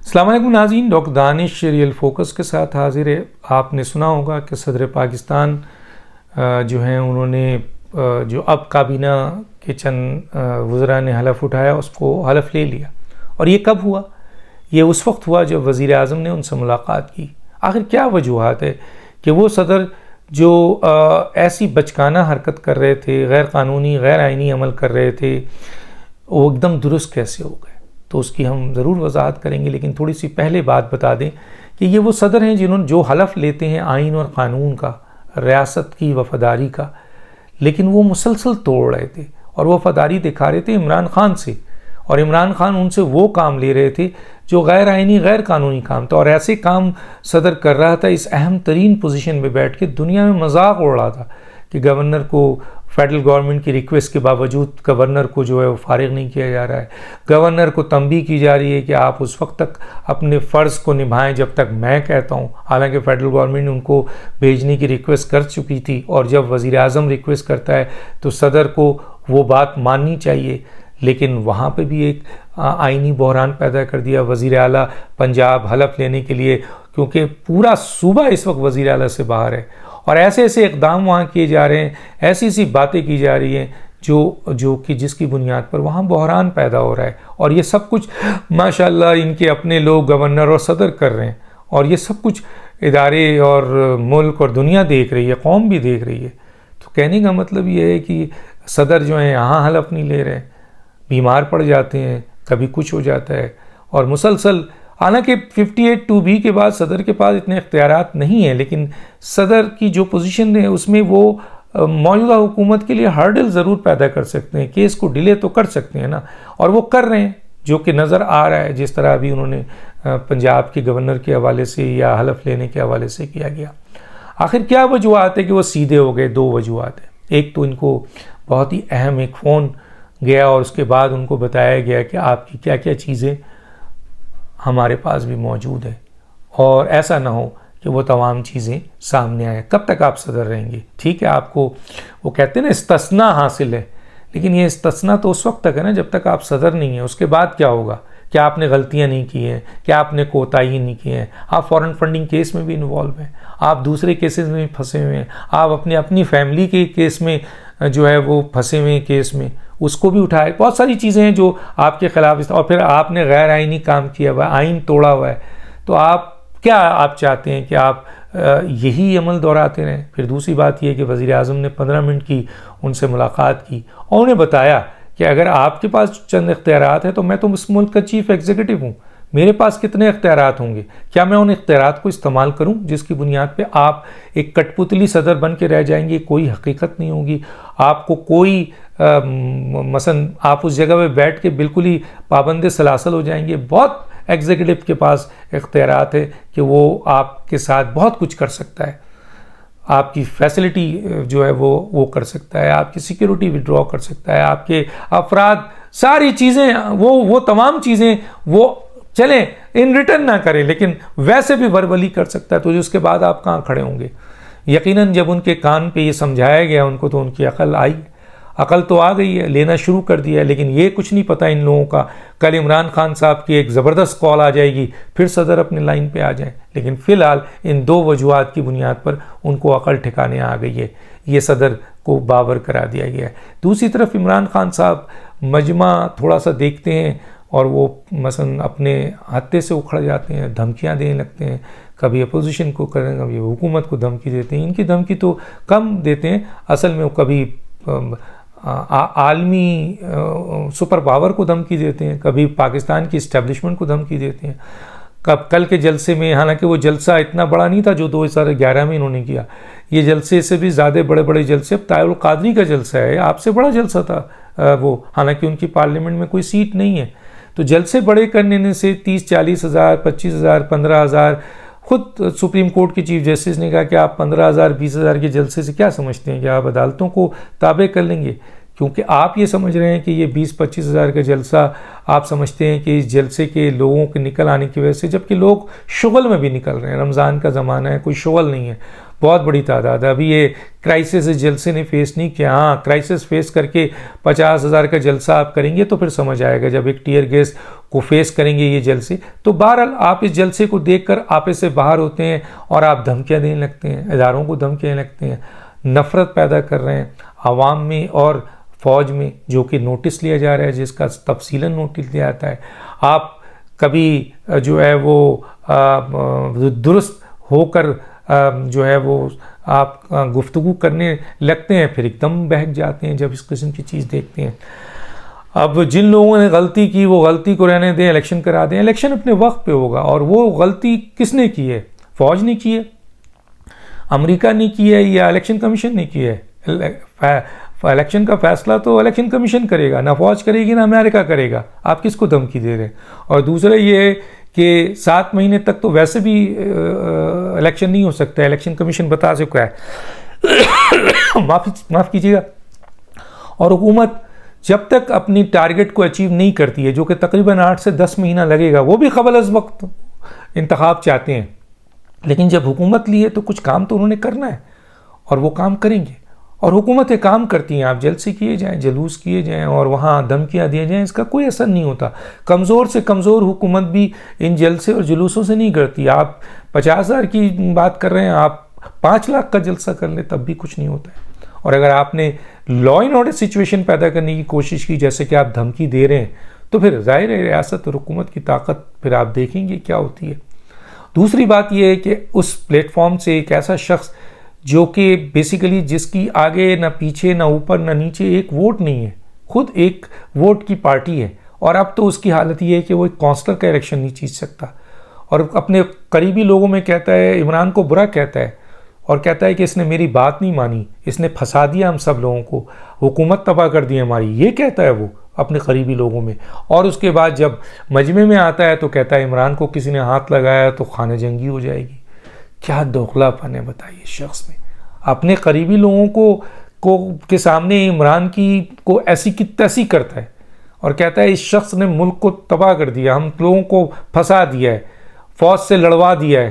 السلام علیکم ناظرین، ڈاکٹر دانش ریئل فوکس کے ساتھ حاضر ہے۔ آپ نے سنا ہوگا کہ صدر پاکستان جو ہیں انہوں نے جو اب کابینہ کے چند وزراء نے حلف اٹھایا اس کو حلف لے لیا، اور یہ کب ہوا؟ یہ اس وقت ہوا جب وزیر اعظم نے ان سے ملاقات کی۔ آخر کیا وجوہات ہے کہ وہ صدر جو ایسی بچکانہ حرکت کر رہے تھے، غیر قانونی غیر آئینی عمل کر رہے تھے، وہ ایک دم درست کیسے ہو گئے؟ تو اس کی ہم ضرور وضاحت کریں گے، لیکن تھوڑی سی پہلے بات بتا دیں کہ یہ وہ صدر ہیں جنہوں نے جو حلف لیتے ہیں آئین اور قانون کا، ریاست کی وفاداری کا، لیکن وہ مسلسل توڑ رہے تھے اور وفاداری دکھا رہے تھے عمران خان سے، اور عمران خان ان سے وہ کام لے رہے تھے جو غیر آئینی غیر قانونی کام تھا، اور ایسے کام صدر کر رہا تھا اس اہم ترین پوزیشن پہ بیٹھ کے دنیا میں مذاق اڑ رہا تھا کہ گورنر کو فیڈرل گورنمنٹ کی ریکویسٹ کے باوجود گورنر کو جو ہے وہ فارغ نہیں کیا جا رہا ہے، گورنر کو تنبیہ کی جا رہی ہے کہ آپ اس وقت تک اپنے فرض کو نبھائیں جب تک میں کہتا ہوں، حالانکہ فیڈرل گورنمنٹ نے ان کو بھیجنے کی ریکویسٹ کر چکی تھی، اور جب وزیر اعظم ریکویسٹ کرتا ہے تو صدر کو وہ بات ماننی چاہیے، لیکن وہاں پہ بھی ایک آئینی بحران پیدا کر دیا۔ وزیر اعلیٰ پنجاب حلف لینے کے لیے، کیونکہ پورا صوبہ اس وقت وزیر اعلیٰ سے باہر ہے، اور ایسے ایسے اقدام وہاں کیے جا رہے ہیں، ایسی ایسی باتیں کی جا رہی ہیں جو کہ جس کی بنیاد پر وہاں بحران پیدا ہو رہا ہے، اور یہ سب کچھ ماشاءاللہ ان کے اپنے لوگ گورنر اور صدر کر رہے ہیں، اور یہ سب کچھ ادارے اور ملک اور دنیا دیکھ رہی ہے، قوم بھی دیکھ رہی ہے۔ تو کہنے کا مطلب یہ ہے کہ صدر جو ہیں یہاں حلف نہیں لے رہے، بیمار پڑ جاتے ہیں، کبھی کچھ ہو جاتا ہے، اور مسلسل، حالانکہ 58(2)B کے بعد صدر کے پاس اتنے اختیارات نہیں ہیں، لیکن صدر کی جو پوزیشن ہے اس میں وہ موجودہ حکومت کے لیے ہرڈل ضرور پیدا کر سکتے ہیں، کیس کو ڈیلے تو کر سکتے ہیں نا، اور وہ کر رہے ہیں، جو کہ نظر آ رہا ہے، جس طرح ابھی انہوں نے پنجاب کے گورنر کے حوالے سے یا حلف لینے کے حوالے سے کیا گیا۔ آخر کیا وجوہات ہے کہ وہ سیدھے ہو گئے؟ دو وجوہات ہیں۔ ایک تو ان کو بہت ہی اہم ایک فون گیا، اور اس کے بعد ان کو بتایا گیا کہ آپ کی کیا کیا چیزیں ہمارے پاس بھی موجود ہیں، اور ایسا نہ ہو کہ وہ تمام چیزیں سامنے آئیں۔ کب تک آپ صدر رہیں گے؟ ٹھیک ہے، آپ کو وہ کہتے ہیں نا استثناء حاصل ہے، لیکن یہ استثناء تو اس وقت تک ہے نا جب تک آپ صدر نہیں ہیں۔ اس کے بعد کیا ہوگا؟ کیا آپ نے غلطیاں نہیں کی ہیں؟ کیا آپ نے کوتاہی نہیں کی ہیں؟ آپ فورن فنڈنگ کیس میں بھی انوالو ہیں، آپ دوسرے کیسز میں بھی پھنسے ہوئے ہیں، آپ اپنی فیملی کے کیس میں جو ہے وہ پھنسے ہوئے ہیں، کیس میں اس کو بھی اٹھائے۔ بہت ساری چیزیں ہیں جو آپ کے خلاف، اور پھر آپ نے غیر آئینی کام کیا ہوا ہے، آئین توڑا ہوا ہے، تو آپ چاہتے ہیں کہ آپ یہی عمل دہراتے رہیں؟ پھر دوسری بات یہ کہ وزیر اعظم نے 15 منٹ کی ان سے ملاقات کی، اور انہیں بتایا کہ اگر آپ کے پاس چند اختیارات ہیں تو میں تو اس ملک کا چیف ایگزیکٹو ہوں، میرے پاس کتنے اختیارات ہوں گے، کیا میں ان اختیارات کو استعمال کروں جس کی بنیاد پہ آپ ایک کٹ پتلی صدر بن کے رہ جائیں گے؟ کوئی حقیقت نہیں ہوگی، آپ کو کوئی مثلا آپ اس جگہ پہ بیٹھ کے بالکل ہی پابند سلاسل ہو جائیں گے۔ بہت ایگزیکٹو کے پاس اختیارات ہے کہ وہ آپ کے ساتھ بہت کچھ کر سکتا ہے، آپ کی فیسلٹی جو ہے وہ کر سکتا ہے، آپ کی سیکیورٹی وڈرا کر سکتا ہے، آپ کے افراد، ساری چیزیں، وہ تمام چیزیں وہ چلیں ان ریٹرن نہ کریں، لیکن ویسے بھی وربلی کر سکتا ہے۔ تو اس کے بعد آپ کہاں کھڑے ہوں گے؟ یقیناً جب ان کے کان پہ یہ سمجھایا گیا ان کو تو ان کی عقل تو آ گئی ہے، لینا شروع کر دیا ہے، لیکن یہ کچھ نہیں پتہ ان لوگوں کا کل عمران خان صاحب کی ایک زبردست کال آ جائے گی، پھر صدر اپنے لائن پہ آ جائیں۔ لیکن فی الحال ان دو وجوہات کی بنیاد پر ان کو عقل ٹھکانے آ گئی ہے، یہ صدر کو باور کرا دیا گیا ہے۔ دوسری طرف عمران خان صاحب مجمع تھوڑا سا دیکھتے ہیں اور وہ مثلا اپنے ہتھے سے اکھڑ جاتے ہیں، دھمکیاں دینے لگتے ہیں، کبھی اپوزیشن کو کریں، کبھی حکومت کو دھمکی دیتے ہیں۔ ان کی دھمکی تو کم دیتے ہیں، اصل میں وہ کبھی عالمی سپر پاور کو دھمکی دیتے ہیں، کبھی پاکستان کی اسٹیبلشمنٹ کو دھمکی دیتے ہیں۔ کل کے جلسے میں، حالانکہ وہ جلسہ اتنا بڑا نہیں تھا جو 2011 میں انہوں نے کیا، یہ جلسے سے بھی زیادہ بڑے جلسے، اب طاہر القادری کا جلسہ ہے، آپ سے بڑا جلسہ تھا وہ، حالانکہ ان کی پارلیمنٹ میں کوئی سیٹ نہیں ہے۔ تو جلسے بڑے کرنے سے 30-40 ہزار، 25 ہزار، 15 ہزار، خود سپریم کورٹ کے چیف جسٹس نے کہا کہ آپ 15 ہزار 20 ہزار کے جلسے سے کیا سمجھتے ہیں کہ آپ عدالتوں کو تابع کر لیں گے؟ کیونکہ آپ یہ سمجھ رہے ہیں کہ یہ 20-25 ہزار کا جلسہ آپ سمجھتے ہیں کہ اس جلسے کے لوگوں کے نکل آنے کی وجہ سے، جبکہ لوگ شغل میں بھی نکل رہے ہیں، رمضان کا زمانہ ہے، کوئی شغل نہیں ہے، بہت بڑی تعداد ہے۔ ابھی یہ کرائسس اس جلسے نے فیس نہیں کیا، ہاں کرائسس فیس کر کے 50 ہزار کا جلسہ آپ کریں گے تو پھر سمجھ آئے گا، جب ایک ٹیئر گیس کو فیس کریں گے یہ جلسے۔ تو بہرحال آپ اس جلسے کو دیکھ کر آپے سے باہر ہوتے ہیں اور آپ دھمکیاں دینے لگتے ہیں، اداروں کو دھمکیاں دینے لگتے ہیں، نفرت پیدا کر رہے ہیں عوام میں اور فوج میں، جو کہ نوٹس لیا جا رہا ہے، جس کا تفصیلاً نوٹس لیا جاتا ہے۔ آپ کبھی جو ہے وہ درست ہو کر جو ہے وہ آپ گفتگو کرنے لگتے ہیں، پھر ایک دم بہک جاتے ہیں جب اس قسم کی چیز دیکھتے ہیں۔ اب جن لوگوں نے غلطی کی وہ غلطی کو رہنے دیں، الیکشن کرا دیں، الیکشن اپنے وقت پہ ہوگا۔ اور وہ غلطی کس نے کی ہے؟ فوج نے کی ہے، امریکہ نے کی ہے، یا الیکشن کمیشن نے کی ہے؟ الیکشن کا فیصلہ تو الیکشن کمیشن کرے گا، نہ فوج کرے گی نہ امریکہ کرے گا۔ آپ کس کو دھمکی دے رہے ہیں؟ اور دوسرا یہ ہے کہ 7 مہینے تک تو ویسے بھی الیکشن نہیں ہو سکتا ہے، الیکشن کمیشن بتا چکا ہے، معاف کیجیے گا۔ اور حکومت جب تک اپنی ٹارگٹ کو اچیو نہیں کرتی ہے، جو کہ تقریباً 8 سے 10 مہینہ لگے گا، وہ بھی قبل از وقت انتخاب چاہتے ہیں، لیکن جب حکومت لی ہے تو کچھ کام تو انہوں نے کرنا ہے اور وہ کام کریں گے۔ اور حکومتیں کام کرتی ہیں، آپ جلسے کیے جائیں، جلوس کیے جائیں اور وہاں دھمکیاں دیے جائیں، اس کا کوئی اثر نہیں ہوتا۔ کمزور سے کمزور حکومت بھی ان جلسے اور جلوسوں سے نہیں کرتی۔ آپ 50 ہزار کی بات کر رہے ہیں، آپ 5 لاکھ کا جلسہ کر لیں تب بھی کچھ نہیں ہوتا ہے۔ اور اگر آپ نے لا اینڈ آرڈر سچویشن پیدا کرنے کی کوشش کی، جیسے کہ آپ دھمکی دے رہے ہیں، تو پھر ظاہر ہے ریاست اور حکومت کی طاقت پھر آپ دیکھیں گے کیا ہوتی ہے۔ دوسری بات یہ ہے کہ اس پلیٹ فارم سے ایک ایسا شخص جو کہ بیسیکلی جس کی آگے نہ پیچھے نہ اوپر نہ نیچے ایک ووٹ نہیں ہے، خود ایک ووٹ کی پارٹی ہے، اور اب تو اس کی حالت یہ ہے کہ وہ ایک کونسلر کا الیکشن نہیں جیت سکتا، اور اپنے قریبی لوگوں میں کہتا ہے، عمران کو برا کہتا ہے اور کہتا ہے کہ اس نے میری بات نہیں مانی، اس نے پھنسا دیا ہم سب لوگوں کو، حکومت تباہ کر دی ہماری، یہ کہتا ہے وہ اپنے قریبی لوگوں میں۔ اور اس کے بعد جب مجمع میں آتا ہے تو کہتا ہے عمران کو کسی نے ہاتھ لگایا تو خانہ جنگی ہو جائے گی۔ کیا دوغلا پن ہے بتائیے شخص میں، اپنے قریبی لوگوں کو کے سامنے عمران کو ایسی کی تیسی کرتا ہے اور کہتا ہے اس شخص نے ملک کو تباہ کر دیا، ہم لوگوں کو پھنسا دیا ہے، فوج سے لڑوا دیا ہے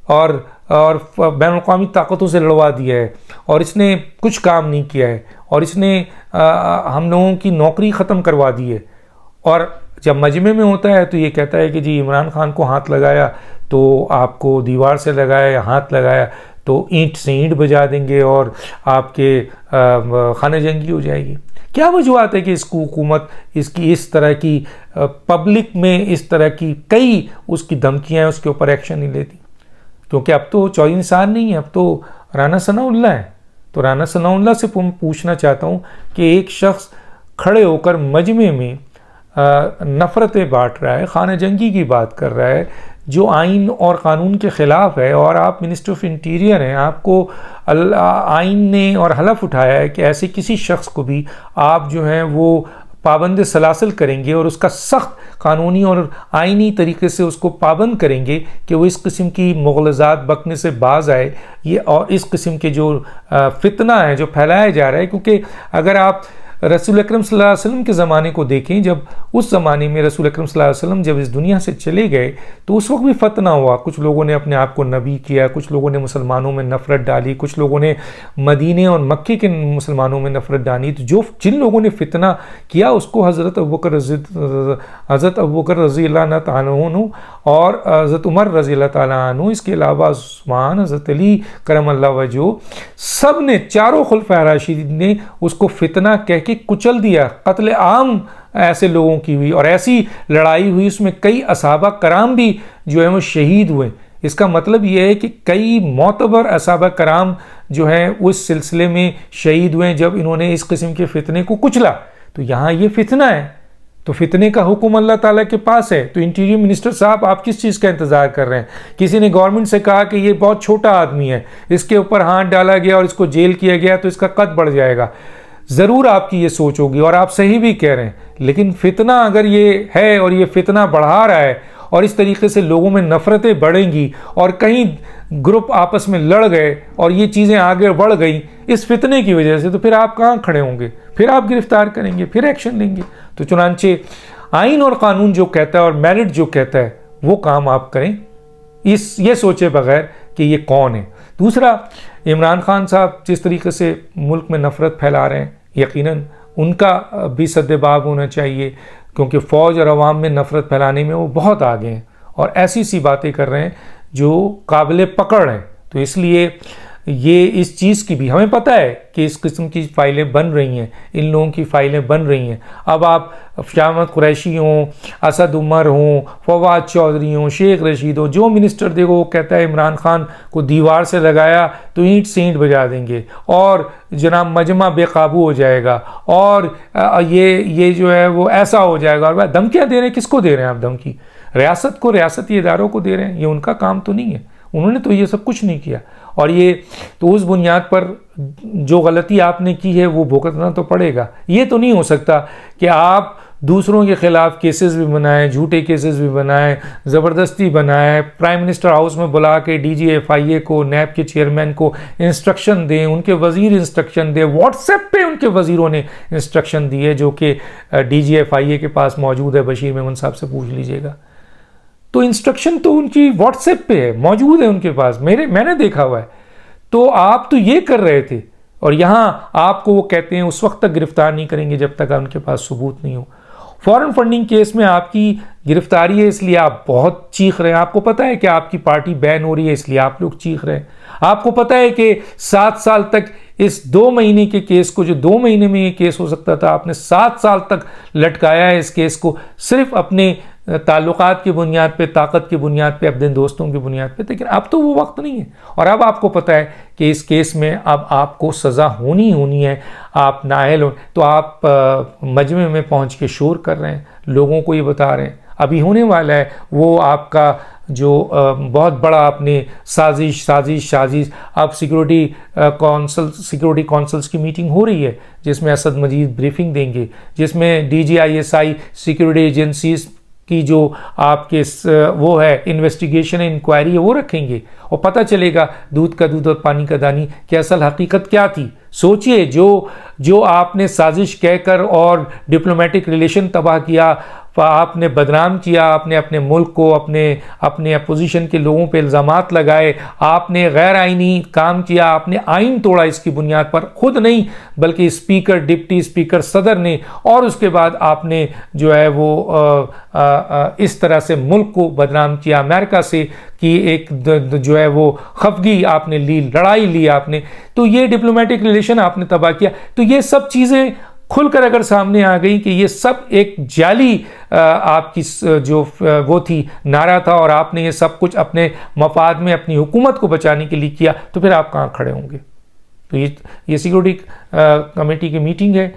اور بین الاقوامی طاقتوں سے لڑوا دیا ہے، اور اس نے کچھ کام نہیں کیا ہے، اور اس نے ہم لوگوں کی نوکری ختم کروا دی ہے۔ اور جب مجمع میں ہوتا ہے تو یہ کہتا ہے کہ جی عمران خان کو ہاتھ لگایا تو آپ کو دیوار سے لگایا، ہاتھ لگایا تو اینٹ سے اینٹ بجا دیں گے اور آپ کے خانہ جنگی ہو جائے گی۔ کیا وجوہات ہے کہ اس کو حکومت اس طرح کی پبلک میں اس طرح کی کئی اس کی دھمکیاں ہیں، اس کے اوپر ایکشن نہیں لیتی؟ کیونکہ اب تو 24 انسان نہیں ہے، اب تو رانا ثناء اللہ ہے۔ تو رانا ثناء اللہ سے پوچھنا چاہتا ہوں کہ ایک شخص کھڑے ہو کر مجمع میں نفرتیں بانٹ رہا ہے، خانہ جنگی کی بات کر رہا ہے، جو آئین اور قانون کے خلاف ہے، اور آپ منسٹر آف انٹیریئر ہیں، آپ کو آئین نے اور حلف اٹھایا ہے کہ ایسے کسی شخص کو بھی آپ جو ہیں وہ پابند سلاسل کریں گے اور اس کا سخت قانونی اور آئینی طریقے سے اس کو پابند کریں گے کہ وہ اس قسم کی مغالطات بکنے سے باز آئے، یہ اور اس قسم کے جو فتنہ ہے جو پھیلایا جا رہا ہے۔ کیونکہ اگر آپ رسول اکرم صلی اللہ علیہ وسلم کے زمانے کو دیکھیں، جب اس زمانے میں رسول اکرم صلی اللہ علیہ وسلم جب اس دنیا سے چلے گئے تو اس وقت بھی فتنہ ہوا، کچھ لوگوں نے اپنے آپ کو نبی کیا، کچھ لوگوں نے مسلمانوں میں نفرت ڈالی، کچھ لوگوں نے مدینے اور مکے کے مسلمانوں میں نفرت ڈالی۔ تو جن لوگوں نے فتنہ کیا اس کو حضرت ابوبکر رضی اللہ تعالیٰ عنہ اور حضرت عمر رضی اللہ تعالیٰ عنہ، اس کے علاوہ عثمان، حضرت علی کرم اللہ وجہہ، سب نے، چاروں خلفائے راشدین نے اس کو فتنہ کہہ کے کچل دیا۔ قتل عام ایسے لوگوں کی ہوئی اور ایسی لڑائی ہوئی، اس میں کئی صحابہ کرام بھی جو ہیں وہ شہید ہوئے۔ اس کا مطلب یہ ہے کہ کئی معتبر صحابہ کرام جو ہیں اس سلسلے میں شہید ہوئے جب انہوں نے اس قسم کے فتنے کو کچلا۔ تو یہاں یہ فتنہ ہے، تو فتنے کا حکم اللہ تعالیٰ کے پاس ہے۔ تو انٹیریئر منسٹر صاحب آپ کس چیز کا انتظار کر رہے ہیں؟ کسی نے گورنمنٹ سے کہا کہ یہ بہت چھوٹا آدمی ہے، اس کے اوپر ہاتھ ڈالا گیا اور اس کو جیل کیا گیا تو اس کا قد بڑھ جائے گا۔ ضرور آپ کی یہ سوچ ہوگی اور آپ صحیح بھی کہہ رہے ہیں، لیکن فتنہ اگر یہ ہے اور یہ فتنہ بڑھا رہا ہے اور اس طریقے سے لوگوں میں نفرتیں بڑھیں گی اور کہیں گروپ آپس میں لڑ گئے اور یہ چیزیں آگے بڑھ گئیں اس فتنے کی وجہ سے، تو پھر آپ کہاں کھڑے ہوں گے؟ پھر آپ گرفتار کریں گے، پھر ایکشن لیں گے۔ تو چنانچہ آئین اور قانون جو کہتا ہے اور میرٹ جو کہتا ہے وہ کام آپ کریں، یہ سوچے بغیر کہ یہ کون ہے۔ دوسرا، عمران خان صاحب جس طریقے سے ملک میں نفرت پھیلا رہے ہیں، یقیناً ان کا بھی سدباب ہونا چاہیے، کیونکہ فوج اور عوام میں نفرت پھیلانے میں وہ بہت آگے ہیں اور ایسی سی باتیں کر رہے ہیں جو قابل پکڑ ہیں۔ تو اس لیے یہ اس چیز کی بھی ہمیں پتہ ہے کہ اس قسم کی فائلیں بن رہی ہیں، ان لوگوں کی فائلیں بن رہی ہیں۔ اب آپ شاہ محمود قریشی ہوں، اسد عمر ہوں، فواد چودھری ہوں، شیخ رشید ہوں، جو منسٹر دیکھو وہ کہتا ہے عمران خان کو دیوار سے لگایا تو اینٹ سے اینٹ بجا دیں گے اور جناب مجمع بے قابو ہو جائے گا اور یہ جو ہے وہ ایسا ہو جائے گا۔ اور دھمکیاں دے رہے ہیں، کس کو دے رہے ہیں آپ دھمکی؟ ریاست کو، ریاستی اداروں کو دے رہے ہیں۔ یہ ان کا کام تو نہیں ہے، انہوں نے تو یہ سب کچھ نہیں کیا۔ اور یہ تو اس بنیاد پر جو غلطی آپ نے کی ہے وہ بھگتنا تو پڑے گا۔ یہ تو نہیں ہو سکتا کہ آپ دوسروں کے خلاف کیسز بھی بنائیں، جھوٹے کیسز بھی بنائیں، زبردستی بنائیں، پرائم منسٹر ہاؤس میں بلا کے ڈی جی ایف آئی اے کو، نیب کے چیئرمین کو انسٹرکشن دیں، ان کے وزیر انسٹرکشن دیں، واٹس ایپ پہ ان کے وزیروں نے انسٹرکشن دی ہے جو کہ ڈی جی ایف آئی اے کے پاس موجود ہے، بشیر میمن صاحب سے پوچھ لیجئے گا۔ تو انسٹرکشن تو ان کی واٹس ایپ پہ ہے، موجود ہے ان کے پاس، میں نے دیکھا ہوا ہے۔ تو آپ تو یہ کر رہے تھے اور یہاں آپ کو وہ کہتے ہیں اس وقت تک گرفتار نہیں کریں گے جب تک ان کے پاس ثبوت نہیں ہو۔ فارن فنڈنگ کیس میں آپ کی گرفتاری ہے، اس لیے آپ بہت چیخ رہے ہیں۔ آپ کو پتہ ہے کہ آپ کی پارٹی بین ہو رہی ہے، اس لیے آپ لوگ چیخ رہے ہیں۔ آپ کو پتہ ہے کہ 7 سال تک اس 2 مہینے کے کیس کو، جو 2 مہینے میں یہ کیس ہو سکتا تھا، آپ نے 7 سال تک لٹکایا ہے اس کیس کو، صرف اپنے تعلقات کی بنیاد پہ، طاقت کی بنیاد پہ، اپنے دوستوں کی بنیاد پہ۔ لیکن اب تو وہ وقت نہیں ہے اور اب آپ کو پتہ ہے کہ اس کیس میں اب آپ کو سزا ہونی ہے، آپ نااہل ہو، تو آپ مجمع میں پہنچ کے شور کر رہے ہیں، لوگوں کو یہ بتا رہے ہیں۔ ابھی ہونے والا ہے وہ آپ کا جو بہت بڑا آپ نے سازش اب سیکورٹی کونسلز کی میٹنگ ہو رہی ہے جس میں اسد مجید بریفنگ دیں گے، جس میں D G I S I security agencies کی جو آپ کے وہ ہے انویسٹیگیشن انکوائری ہے وہ رکھیں گے اور پتہ چلے گا دودھ کا دودھ اور پانی کا دانی کہ اصل حقیقت کیا تھی۔ سوچئے جو آپ نے سازش کہہ کر اور ڈپلومیٹک ریلیشن تباہ کیا، آپ نے بدنام کیا، آپ نے اپنے ملک کو، اپنے اپوزیشن کے لوگوں پہ الزامات لگائے، آپ نے غیر آئینی کام کیا، آپ نے آئین توڑا اس کی بنیاد پر، خود نہیں بلکہ اسپیکر، ڈپٹی اسپیکر، صدر نے، اور اس کے بعد آپ نے جو ہے وہ اس طرح سے ملک کو بدنام کیا، امریکہ سے کی ایک جو ہے وہ خفگی آپ نے لی، لڑائی لی آپ نے، تو یہ ڈپلومیٹک ریلیشن آپ نے تباہ کیا۔ تو یہ سب چیزیں کھل کر اگر سامنے آ گئی کہ یہ سب ایک جعلی آپ کی جو وہ تھی نعرہ تھا اور آپ نے یہ سب کچھ اپنے مفاد میں اپنی حکومت کو بچانے کے لیے کیا، تو پھر آپ کہاں کھڑے ہوں گے؟ تو یہ سیکورٹی کمیٹی کی میٹنگ ہے،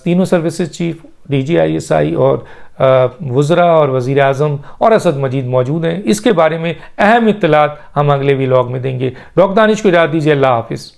تینوں services chief, D G I S I اور وزراء اور وزیر اعظم اور اسد مجید موجود ہیں۔ اس کے بارے میں اہم اطلاعات ہم اگلے ویلاگ میں دیں گے۔ ڈاکٹر دانش کو اجازت دیجیے، اللہ حافظ۔